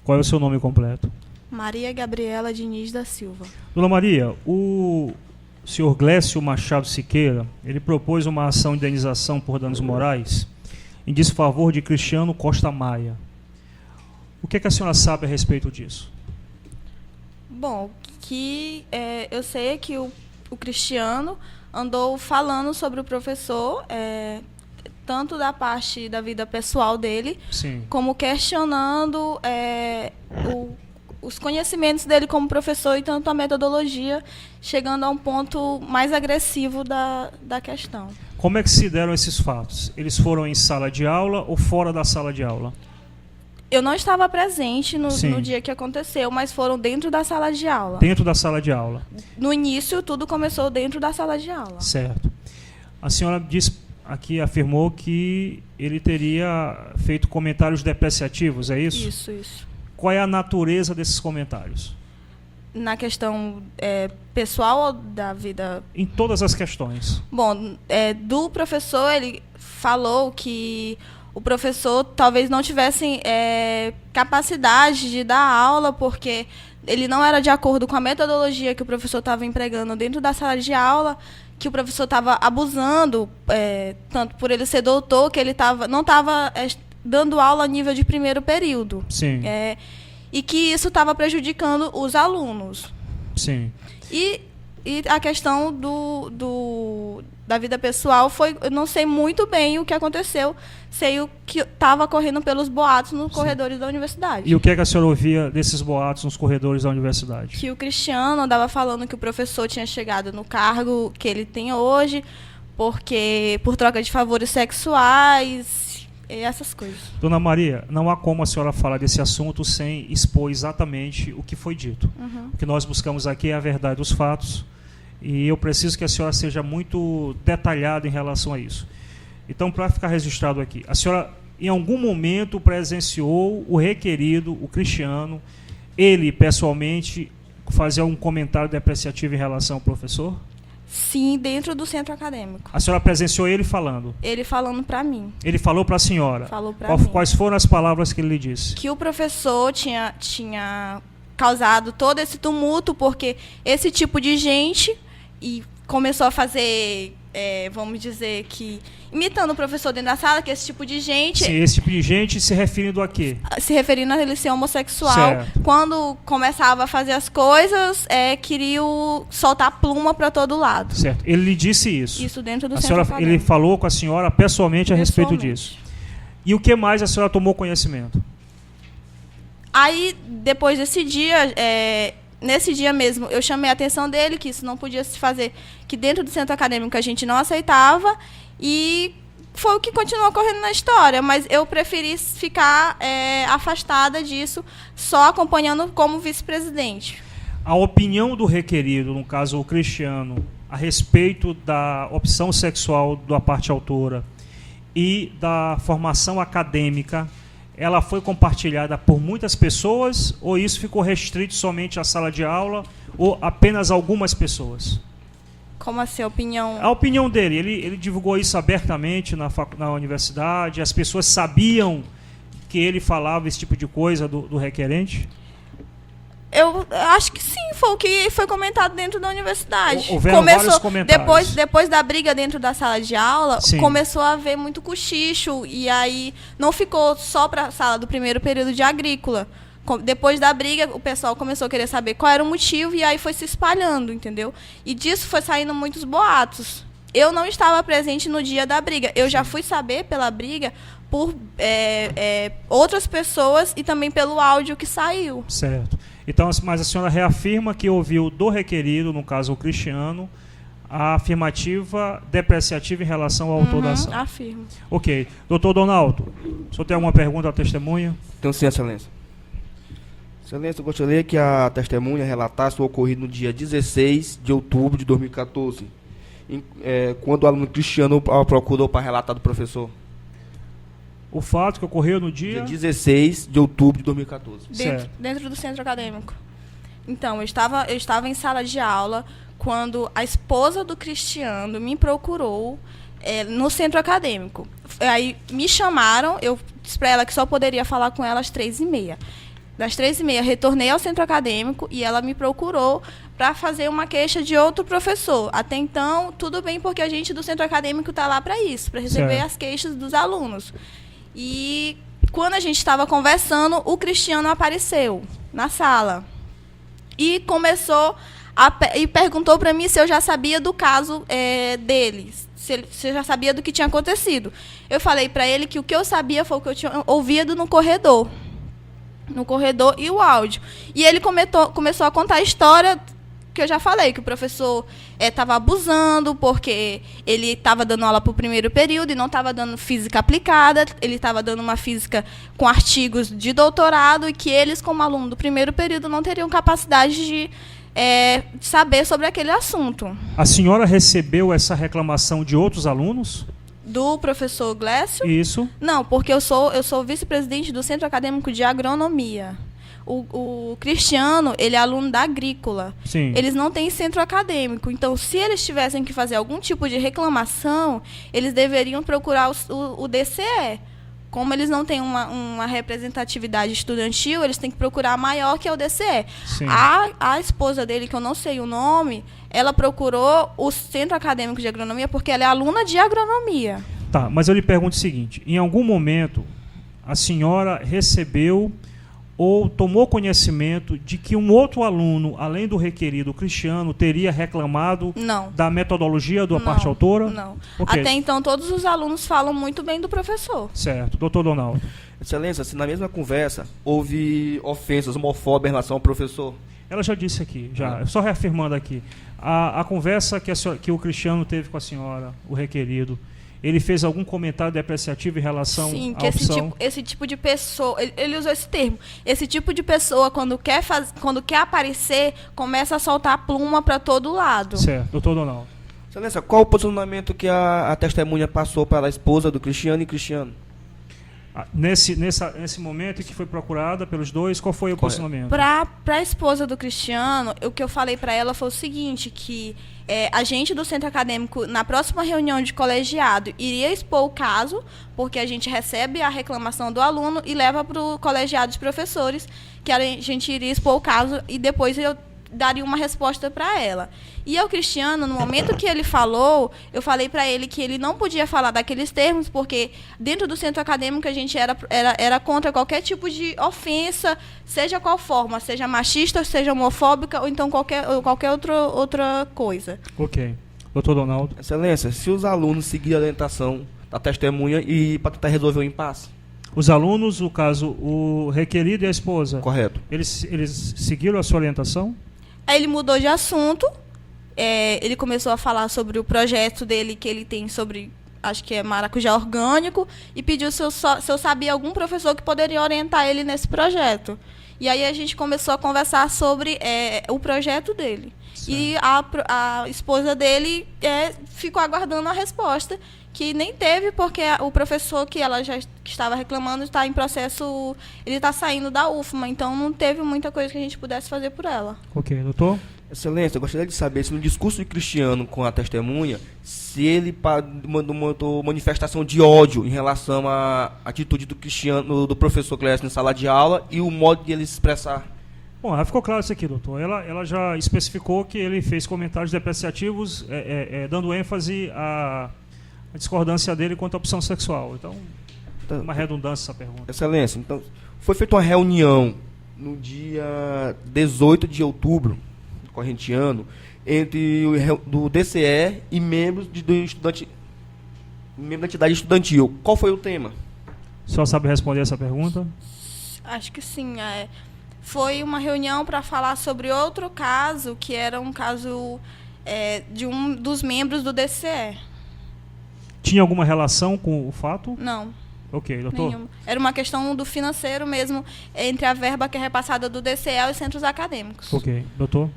Qual é o seu nome completo? Maria Gabriela Diniz da Silva. Dona Maria, o senhor Glécio Machado Siqueira, ele propôs uma ação de indenização por danos morais em desfavor de Cristiano Costa Maia. O que é que a senhora sabe a respeito disso? Bom, eu sei que o Cristiano andou falando sobre o professor, tanto da parte da vida pessoal dele, Sim. como questionando os conhecimentos dele como professor e tanto a metodologia, chegando a um ponto mais agressivo da questão. Como é que se deram esses fatos? Eles foram em sala de aula ou fora da sala de aula? Eu não estava presente no dia que aconteceu, mas foram dentro da sala de aula. Dentro da sala de aula. No início, tudo começou dentro da sala de aula. Certo. A senhora afirmou que ele teria feito comentários depreciativos, é isso? Isso. Qual é a natureza desses comentários? Na questão pessoal ou da vida? Em todas as questões. Bom, do professor, ele falou que o professor talvez não tivesse capacidade de dar aula, porque ele não era de acordo com a metodologia que o professor estava empregando dentro da sala de aula, que o professor estava abusando, tanto por ele ser doutor, que ele não estava dando aula a nível de primeiro período. Sim. E que isso estava prejudicando os alunos. Sim. E a questão da vida pessoal eu não sei muito bem o que aconteceu, sei o que estava correndo pelos boatos nos corredores da universidade. E o que é que a senhora ouvia desses boatos nos corredores da universidade? Que o Cristiano andava falando que o professor tinha chegado no cargo que ele tem hoje, porque por troca de favores sexuais e essas coisas. Dona Maria, não há como a senhora falar desse assunto sem expor exatamente o que foi dito. Uhum. O que nós buscamos aqui é a verdade dos fatos, e eu preciso que a senhora seja muito detalhada em relação a isso. Então, para ficar registrado aqui, a senhora em algum momento presenciou o requerido, o Cristiano, ele pessoalmente fazer um comentário depreciativo em relação ao professor? Sim, dentro do centro acadêmico. A senhora presenciou ele falando? Ele falando para mim. Ele falou para a senhora? Falou para mim. Quais foram as palavras que ele lhe disse? Que o professor tinha causado todo esse tumulto, porque esse tipo de gente começou a fazer, vamos dizer que, imitando o professor dentro da sala, que esse tipo de gente... Sim, esse tipo de gente se referindo a quê? Se referindo a ele ser homossexual. Certo. Quando começava a fazer as coisas, queria soltar pluma para todo lado. Certo. Ele lhe disse isso? Isso dentro do centro acadêmico. Ele falou com a senhora pessoalmente a respeito disso? E o que mais a senhora tomou conhecimento? Aí, depois desse dia... nesse dia mesmo, eu chamei a atenção dele que isso não podia se fazer, que dentro do centro acadêmico a gente não aceitava, e foi o que continuou ocorrendo na história, mas eu preferi ficar afastada disso, só acompanhando como vice-presidente. A opinião do requerido, no caso o Cristiano, a respeito da opção sexual da parte autora e da formação acadêmica, ela foi compartilhada por muitas pessoas, ou isso ficou restrito somente à sala de aula, ou apenas algumas pessoas? Como assim, a opinião? A opinião dele, ele divulgou isso abertamente na universidade, as pessoas sabiam que ele falava esse tipo de coisa do requerente? Eu acho que sim, foi o que foi comentado dentro da universidade. Houveram vários comentários. Depois da briga dentro da sala de aula, sim, começou a haver muito cochicho, e aí não ficou só para a sala do primeiro período de agrícola. Depois da briga, o pessoal começou a querer saber qual era o motivo, e aí foi se espalhando, entendeu? E disso foi saindo muitos boatos. Eu não estava presente no dia da briga. Eu já fui saber pela briga por outras pessoas e também pelo áudio que saiu. Certo. Então, mas a senhora reafirma que ouviu do requerido, no caso o Cristiano, a afirmativa depreciativa em relação ao autor da ação. Afirmo. Ok. Doutor Donaldo, o senhor tem alguma pergunta à testemunha? Tenho sim, excelência. Excelência, eu gostaria que a testemunha relatasse o ocorrido no dia 16 de outubro de 2014, quando o aluno Cristiano procurou para relatar do professor. O fato que ocorreu no dia 16 de outubro de 2014. Dentro do centro acadêmico. Então, eu estava em sala de aula quando a esposa do Cristiano me procurou no centro acadêmico. Aí me chamaram, eu disse para ela que só poderia falar com ela às 3h30. Das 3h30, retornei ao centro acadêmico e ela me procurou para fazer uma queixa de outro professor. Até então, tudo bem, porque a gente do centro acadêmico está lá para isso, para receber Certo. as queixas dos alunos. E quando a gente estava conversando, o Cristiano apareceu na sala e começou e perguntou para mim se eu já sabia do caso dele, se eu já sabia do que tinha acontecido. Eu falei para ele que o que eu sabia foi o que eu tinha ouvido no corredor e o áudio. E ele começou a contar a história que eu já falei, que o professor estava abusando, porque ele estava dando aula para o primeiro período e não estava dando física aplicada, ele estava dando uma física com artigos de doutorado e que eles, como aluno do primeiro período, não teriam capacidade de saber sobre aquele assunto. A senhora recebeu essa reclamação de outros alunos? Do professor Glécio? Isso. Não, porque eu sou vice-presidente do Centro Acadêmico de Agronomia. O Cristiano, ele é aluno da Agrícola. Sim. Eles não têm centro acadêmico. Então, se eles tivessem que fazer algum tipo de reclamação, eles deveriam procurar o DCE. Como eles não têm uma representatividade estudantil, eles têm que procurar a maior, que é o DCE. Sim. A esposa dele, que eu não sei o nome, ela procurou o Centro Acadêmico de Agronomia porque ela é aluna de agronomia. Tá, mas eu lhe pergunto o seguinte: em algum momento a senhora recebeu ou tomou conhecimento de que um outro aluno, além do requerido Cristiano, teria reclamado Não. da metodologia da Não, parte autora? Não. Ok. Até então, todos os alunos falam muito bem do professor. Certo. Doutor Donaldo. Excelência, se na mesma conversa houve ofensas homofóbicas em relação ao professor? Ela já disse aqui, só reafirmando aqui. A conversa que o Cristiano teve com a senhora, o requerido, ele fez algum comentário depreciativo em relação Sim, à que opção? esse tipo de pessoa, ele usou esse termo, esse tipo de pessoa, quando quer aparecer, começa a soltar pluma para todo lado. Certo, doutor Donaldo. Excelência, qual o posicionamento que a testemunha passou para a esposa do Cristiano e Cristiano? Nesse momento em que foi procurada pelos dois, qual foi o posicionamento? Para a esposa do Cristiano, o que eu falei para ela foi o seguinte, que a gente do centro acadêmico, na próxima reunião de colegiado, iria expor o caso, porque a gente recebe a reclamação do aluno e leva para o colegiado de professores, que a gente iria expor o caso e depois eu daria uma resposta para ela. E ao Cristiano, no momento que ele falou, eu falei para ele que ele não podia falar daqueles termos, porque dentro do centro acadêmico a gente era contra qualquer tipo de ofensa, seja qual forma, seja machista, seja homofóbica, ou então qualquer outra coisa. Ok. Doutor Donaldo. Excelência, se os alunos seguirem a orientação da testemunha e para tentar resolver o impasse. Os alunos, no caso, o requerido e a esposa, Correto. eles seguiram a sua orientação? Aí ele mudou de assunto, ele começou a falar sobre o projeto dele que ele tem sobre, acho que é maracujá orgânico, e pediu se eu sabia algum professor que poderia orientar ele nesse projeto. E aí a gente começou a conversar sobre o projeto dele. Certo. E a esposa dele ficou aguardando a resposta, que nem teve, porque o professor que ela já estava reclamando está em processo, ele está saindo da UFMA, então não teve muita coisa que a gente pudesse fazer por ela. Ok, doutor? Excelência, eu gostaria de saber se no discurso de Cristiano com a testemunha, se ele mandou manifestação de ódio em relação à atitude do Cristiano, do professor Glécio na sala de aula e o modo de ele se expressar. Bom, já ficou claro isso aqui, doutor. Ela já especificou que ele fez comentários depreciativos, dando ênfase à discordância dele quanto à opção sexual. Então, uma redundância essa pergunta. Excelência, então, foi feita uma reunião no dia 18 de outubro, corrente ano, entre do DCE e membros da entidade estudantil. Qual foi o tema? O senhor sabe responder essa pergunta? Acho que sim. Foi uma reunião para falar sobre outro caso, que era um caso de um dos membros do DCE. Tinha alguma relação com o fato? Não. Ok, doutor. Nenhuma. Era uma questão do financeiro mesmo, entre a verba que é repassada do DCE aos centros acadêmicos. Ok, doutor.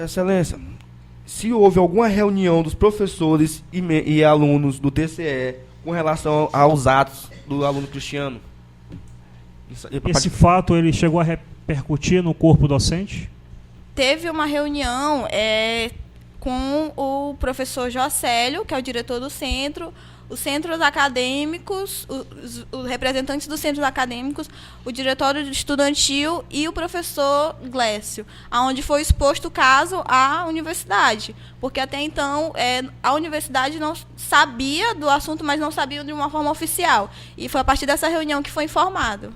Excelência, se houve alguma reunião dos professores e alunos do DCE com relação aos atos do aluno Cristiano? Esse fato ele chegou a repercutir no corpo docente? Teve uma reunião com o professor Jocélio, que é o diretor do centro, os centros acadêmicos, os representantes dos centros acadêmicos, o diretório estudantil e o professor Glécio, onde foi exposto o caso à universidade. Porque até então a universidade não sabia do assunto, mas não sabia de uma forma oficial. E foi a partir dessa reunião que foi informado.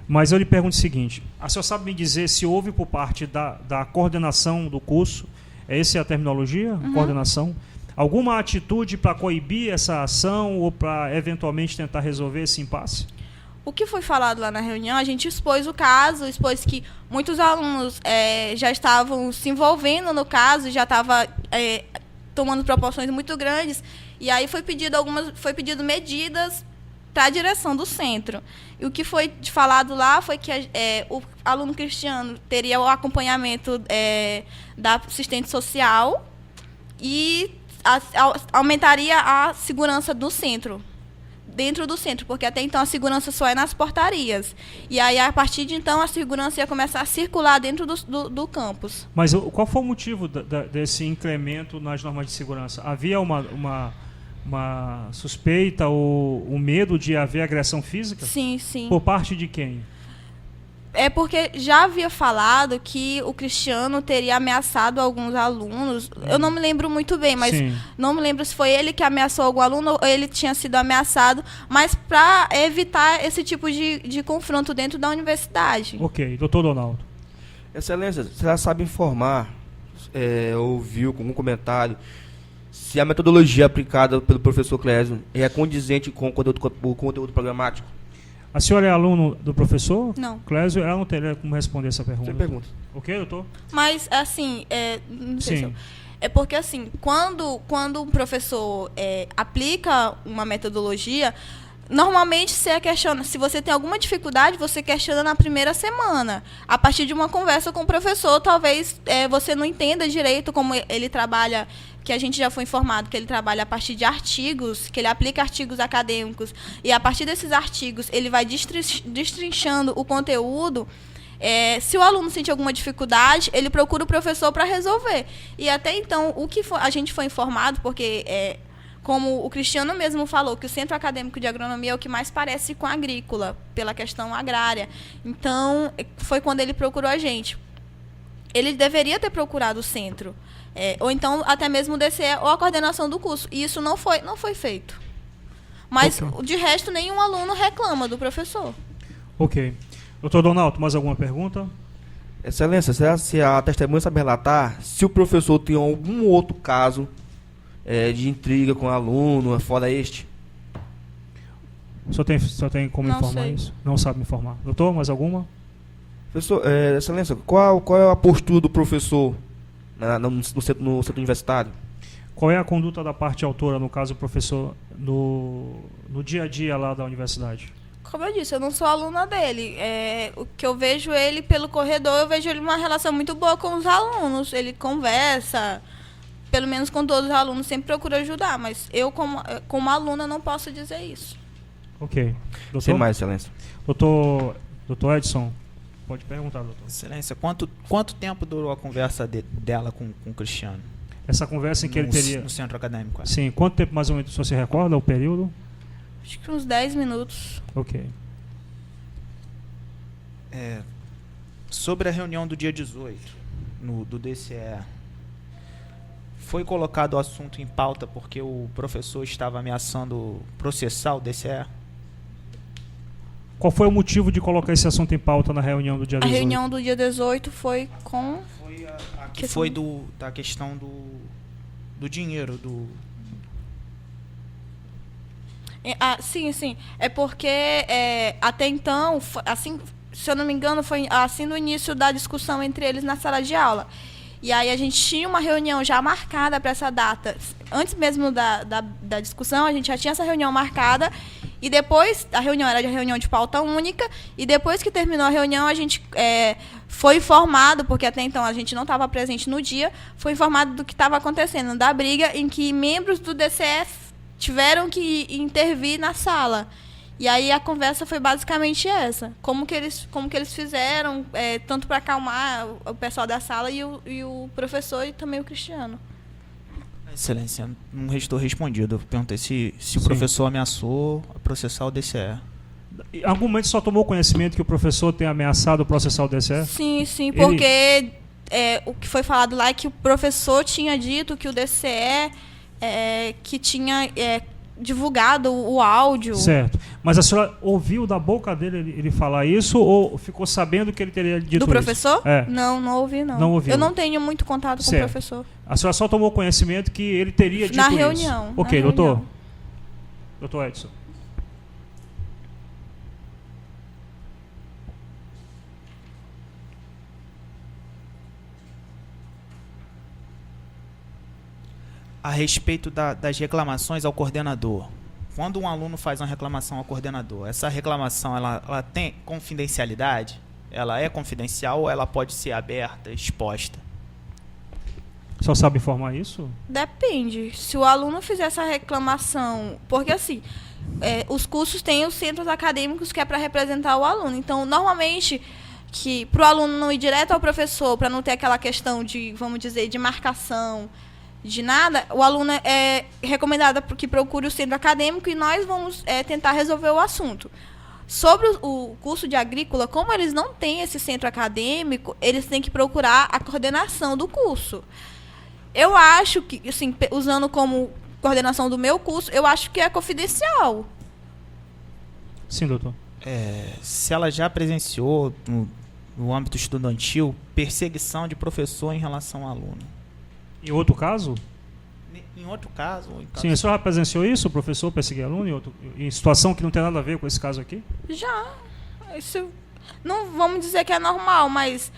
Mas eu lhe pergunto o seguinte, a senhora sabe me dizer se houve por parte da coordenação do curso, essa é a terminologia? Coordenação? Alguma atitude para coibir essa ação ou para eventualmente tentar resolver esse impasse? O que foi falado lá na reunião, a gente expôs o caso, expôs que muitos alunos já estavam se envolvendo no caso, já estavam tomando proporções muito grandes, e aí foi pedido medidas para a direção do centro. E o que foi falado lá foi que o aluno Cristiano teria o acompanhamento da assistente social e aumentaria a segurança do centro, dentro do centro, porque até então a segurança só é nas portarias. E aí, a partir de então, a segurança ia começar a circular dentro do campus. Mas qual foi o motivo desse incremento nas normas de segurança? Havia uma suspeita ou um medo de haver agressão física? Sim, sim. Por parte de quem? É porque já havia falado que o Cristiano teria ameaçado alguns alunos. Eu não me lembro muito bem, mas Sim. não me lembro se foi ele que ameaçou algum aluno ou ele tinha sido ameaçado, mas para evitar esse tipo de confronto dentro da universidade. Ok, doutor Donaldo. Excelência, você já sabe informar, ouviu com algum comentário, se a metodologia aplicada pelo professor Clésio é condizente com o conteúdo programático? A senhora é aluno do professor? Não. Clésio, ela não teria como responder essa pergunta. Sem pergunta. Ok, doutor? Mas, assim, não sei se Sim. é porque, assim, quando um professor aplica uma metodologia, normalmente você questiona, se você tem alguma dificuldade, você questiona na primeira semana. A partir de uma conversa com o professor, talvez você não entenda direito como ele trabalha, que a gente já foi informado que ele trabalha a partir de artigos, que ele aplica artigos acadêmicos, e a partir desses artigos ele vai destrinchando o conteúdo. Se o aluno sentir alguma dificuldade, ele procura o professor para resolver. E até então, o que a gente foi informado, porque, como o Cristiano mesmo falou, que o Centro Acadêmico de Agronomia é o que mais parece com a agrícola, pela questão agrária. Então, foi quando ele procurou a gente. Ele deveria ter procurado o centro. Ou então, até mesmo o DCE ou a coordenação do curso. E isso não foi feito. Mas, Ok. de resto, nenhum aluno reclama do professor. Ok. Doutor Donaldo, mais alguma pergunta? Excelência, será se a testemunha sabe relatar se o professor tem algum outro caso de intriga com o aluno, fora este? Só tem como Não informar sei. isso? Não sabe me informar. Doutor, mais alguma? Professor, Excelência, qual é a postura do professor no centro universitário? Qual é a conduta da parte autora, no caso o professor, no dia a dia lá da universidade? Como eu disse, eu não sou aluna dele. O que eu vejo ele pelo corredor, eu vejo ele uma relação muito boa com os alunos. Ele conversa, pelo menos com todos os alunos, sempre procura ajudar. Mas eu, como aluna, não posso dizer isso. Ok. Doutor? Sem mais, Excelência. Doutor Edson, pode perguntar, doutor. Excelência, quanto tempo durou a conversa dela com o Cristiano? Essa conversa em que ele teria... No centro acadêmico. Sim, quanto tempo mais ou menos, o senhor se recorda, o período? Acho que uns 10 minutos. Ok. Sobre a reunião do dia 18, do DCE, foi colocado o assunto em pauta porque o professor estava ameaçando processar o DCE? Qual foi o motivo de colocar esse assunto em pauta na reunião do dia A 18? reunião do dia 18 foi com... Que foi da questão do dinheiro, sim, sim. É porque até então, assim, se eu não me engano, foi assim no início da discussão entre eles na sala de aula. E aí a gente tinha uma reunião já marcada para essa data. Antes mesmo da discussão, a gente já tinha essa reunião marcada. E depois, a reunião era de reunião de pauta única. E depois que terminou a reunião, a gente foi informado, porque até então a gente não estava presente no dia, foi informado do que estava acontecendo, da briga em que membros do DCF tiveram que intervir na sala. E aí a conversa foi basicamente essa. Como que eles fizeram, tanto para acalmar o pessoal da sala e o professor e também o Cristiano. Excelência, não restou respondido. Eu perguntei se o Sim. professor ameaçou processar o DCE. Em algum momento só tomou conhecimento que o professor tem ameaçado processar o DCE? Sim, sim, porque o que foi falado lá é que o professor tinha dito que o DCE que tinha divulgado o áudio. Certo. Mas a senhora ouviu da boca dele ele falar isso ou ficou sabendo que ele teria dito Do isso? professor? É. Não ouvi, não. Não ouviu. Eu não tenho muito contato com o Certo. professor. A senhora só tomou conhecimento que ele teria dito Na isso? reunião. Ok, na doutor. reunião. Doutor Edson. A respeito das reclamações ao coordenador. Quando um aluno faz uma reclamação ao coordenador, essa reclamação ela tem confidencialidade? Ela é confidencial ou ela pode ser aberta, exposta? Só sabe informar isso? Depende. Se o aluno fizer essa reclamação... Porque, assim, os cursos têm os centros acadêmicos que é para representar o aluno. Então, normalmente, que para o aluno não ir direto ao professor, para não ter aquela questão de, vamos dizer, de marcação, de nada, o aluno é recomendado que procure o centro acadêmico e nós vamos tentar resolver o assunto. Sobre o curso de agrícola, como eles não têm esse centro acadêmico, eles têm que procurar a coordenação do curso. Eu acho que, assim, usando como coordenação do meu curso, eu acho que é confidencial. Sim, doutor. Se ela já presenciou, no âmbito estudantil, perseguição de professor em relação ao aluno. Em outro caso? Em outro caso... Sim, a senhora presenciou isso, o professor perseguir aluno, em situação que não tem nada a ver com esse caso aqui? Já. Isso, não vamos dizer que é normal, mas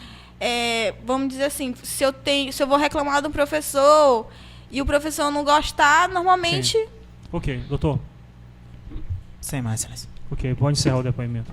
vamos dizer assim, se eu vou reclamar de um professor e o professor não gostar, normalmente... Sim. Ok, doutor. Sem mais, excelência. Ok, pode encerrar o depoimento.